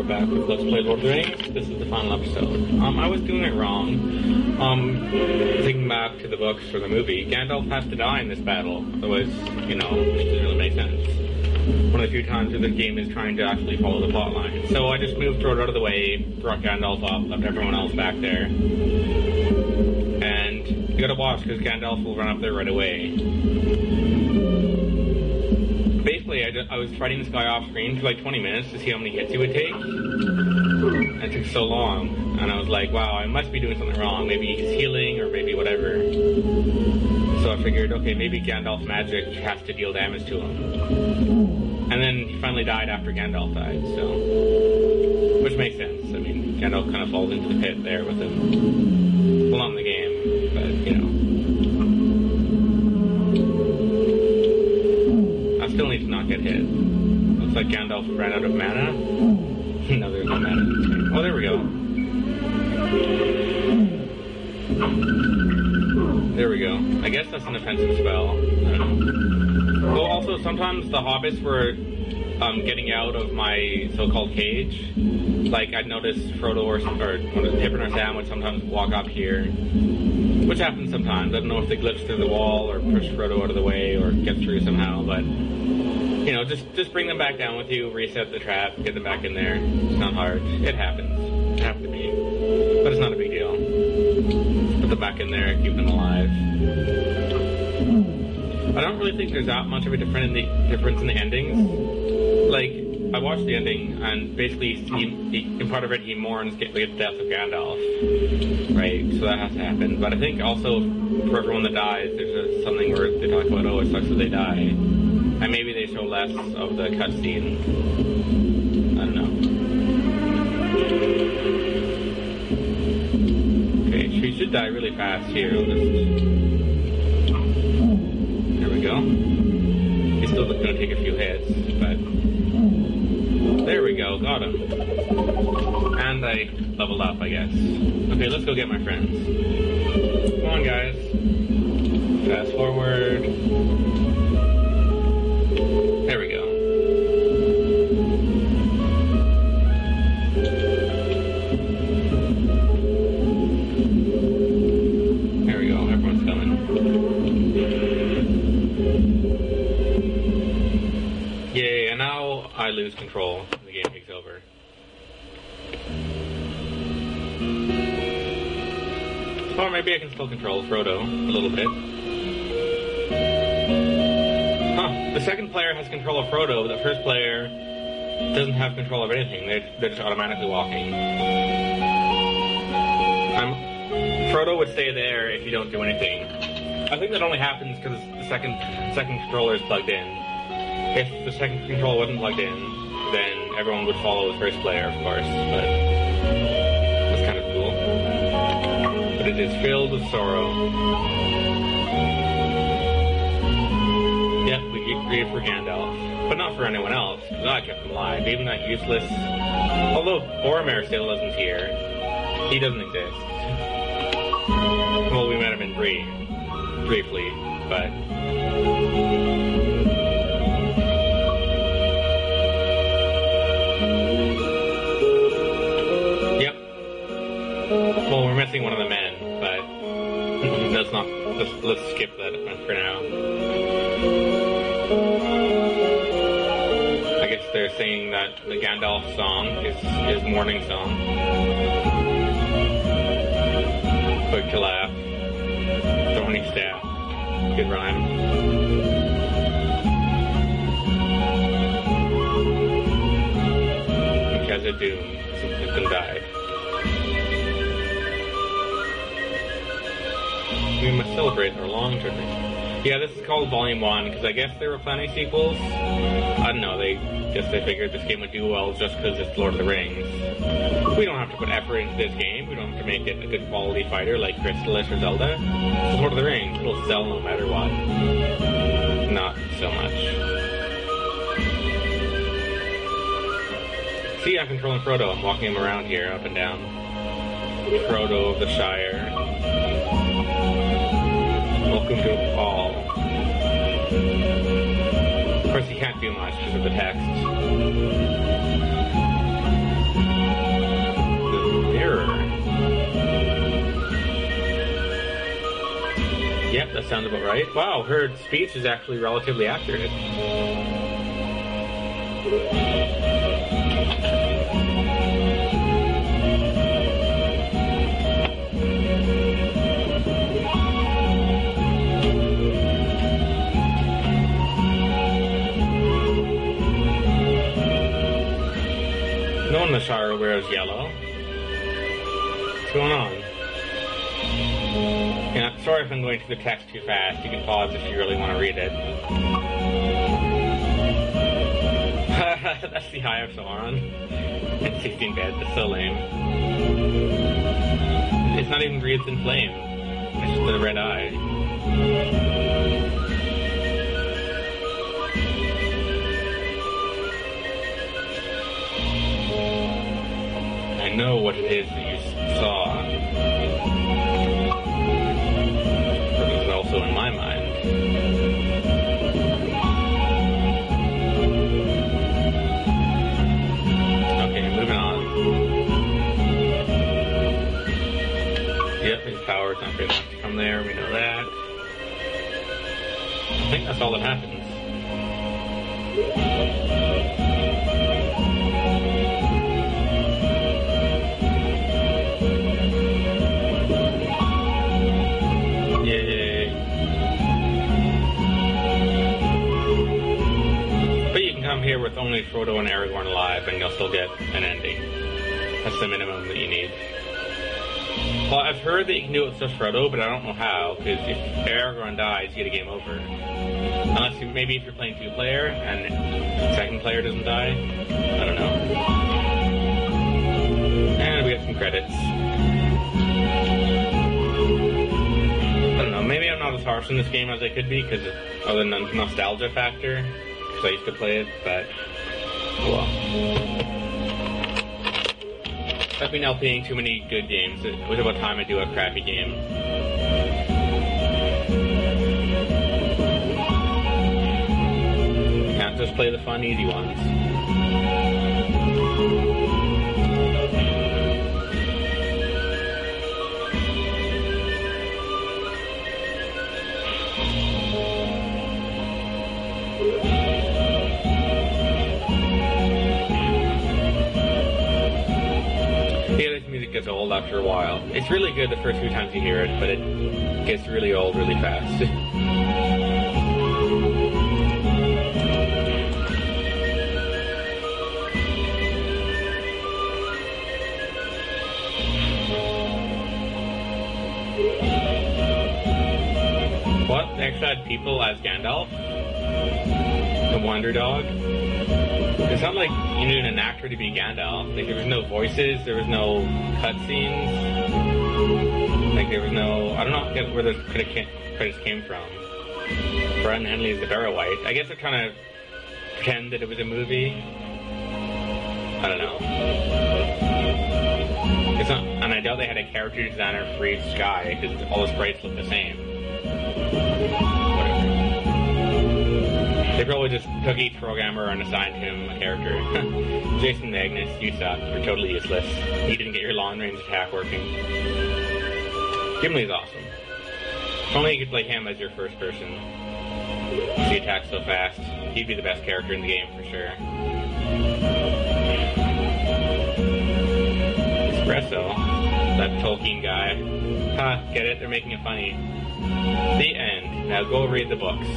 back with Let's Play Lord of the Rings. This is the final episode. I was doing it wrong. Thinking back to the books for the movie, Gandalf has to die in this battle. Otherwise, you know, it doesn't really make sense. One of the few times where the game is trying to actually follow the plot line. So I just moved Frodo out of the way, brought Gandalf up, left everyone else back there. And you gotta watch, because Gandalf will run up there right away. Basically, I was fighting this guy off screen for like 20 minutes to see how many hits he would take. And it took so long. And I was like, wow, I must be doing something wrong. Maybe he's healing, or maybe whatever. So I figured, okay, maybe Gandalf's magic has to deal damage to him. And then he finally died after Gandalf died, so... Which makes sense. I mean, Gandalf kind of falls into the pit there with him. Well, not in the game, but, you know. I still need to not get hit. Looks like Gandalf ran out of mana. No, there's no mana. Oh, there we go. There we go. I guess that's an offensive spell. I don't know. Well, also, sometimes the hobbits were getting out of my so-called cage. Like, I'd notice Frodo or Pippin or Sam would sometimes walk up here. Which happens sometimes. I don't know if they glitch through the wall or push Frodo out of the way or get through somehow, but... You know, just bring them back down with you, reset the trap, get them back in there. It's not hard. It happens. It happens to me. But it's not a big deal. Put them back in there, keep them alive. I don't really think there's that much of a difference in the endings. Like, I watched the ending, and basically, in part of it, he mourns the death of Gandalf. Right? So that has to happen. But I think also, for everyone that dies, there's something where they talk about, oh, it sucks that they die. And maybe they show less of the cutscene. I don't know. Okay, she should die really fast here. There we go. He's still going to take a few hits, but... There we go, got him. And I leveled up, I guess. Okay, let's go get my friends. Come on, guys. Fast forward. There we go. There we go, everyone's coming. Yay, and now I lose control. The game takes over. Or maybe I can still control Frodo a little bit. The second player has control of Frodo, but the first player doesn't have control of anything. They're just automatically walking. Frodo would stay there if you don't do anything. I think that only happens because the second controller is plugged in. If the second controller wasn't plugged in, then everyone would follow the first player, of course, but that's kind of cool. But it is filled with sorrow. Yep, we grieve for Gandalf, but not for anyone else, because I kept him alive, even that useless... Although Boromir still isn't here, he doesn't exist. Well, we met him in briefly, but... Yep. Well, we're missing one of the men, but let's skip that for now. I guess they're saying that the Gandalf song is his morning song. Quick to laugh. Throwing staff. Good rhyme. Because of Doom, has been died. We must celebrate our long tradition. Yeah, this is called Volume 1, because I guess they were planning sequels. I don't know, they figured this game would do well just because it's Lord of the Rings. We don't have to put effort into this game, we don't have to make it a good quality fighter like Crystallis or Zelda. It's Lord of the Rings, it'll sell no matter what. Not so much. See, I'm controlling Frodo, I'm walking him around here, up and down. Frodo of the Shire. Welcome to all. Of course, you can't do much because of the text. That sounds about right. Wow, her speech is actually relatively accurate. No one in the Shire wears yellow. What's going on? Yeah, sorry if I'm going through the text too fast. You can pause if you really want to read it. That's the Eye of Sauron. It's 16 bed. That's so lame. It's not even breathed in flame. It's just the red eye. I know what it is that you saw. But it was also in my mind. Okay, moving on. Yep, his power's not good enough to come there, we know that. I think that's all that happens. Here with only Frodo and Aragorn alive, and you'll still get an ending. That's the minimum that you need. Well, I've heard that you can do it with just Frodo, but I don't know how, because if Aragorn dies, you get a game over. Unless maybe if you're playing 2-player, and the second player doesn't die. I don't know. And we got some credits. I don't know, maybe I'm not as harsh in this game as I could be, because of the nostalgia factor. I used to play it, but oh well. I've been LPing too many good games. It was about time I do a crappy game. Can't just play the fun, easy ones. Gets old after a while. It's really good the first few times you hear it, but it gets really old really fast. What? They actually had people as Gandalf? The Wonder Dog? It's not like you needed an actor to be Gandalf. Like, there was no voices, there was no cutscenes. Like, there was no... I don't know where those credits came from. Brian Henley is the Barrow-White. I guess they're trying to pretend that it was a movie. I don't know. It's not... And I doubt they had a character designer for each guy, because all the sprites look the same. Whatever. They probably just took each programmer and assigned him a character. Jason Magnus, you suck. You're totally useless. You didn't get your long-range attack working. Gimli's awesome. If only you could play him as your first person. He attacks so fast. He'd be the best character in the game for sure. Espresso. That Tolkien guy. Ha, get it? They're making it funny. The end. Now go read the books.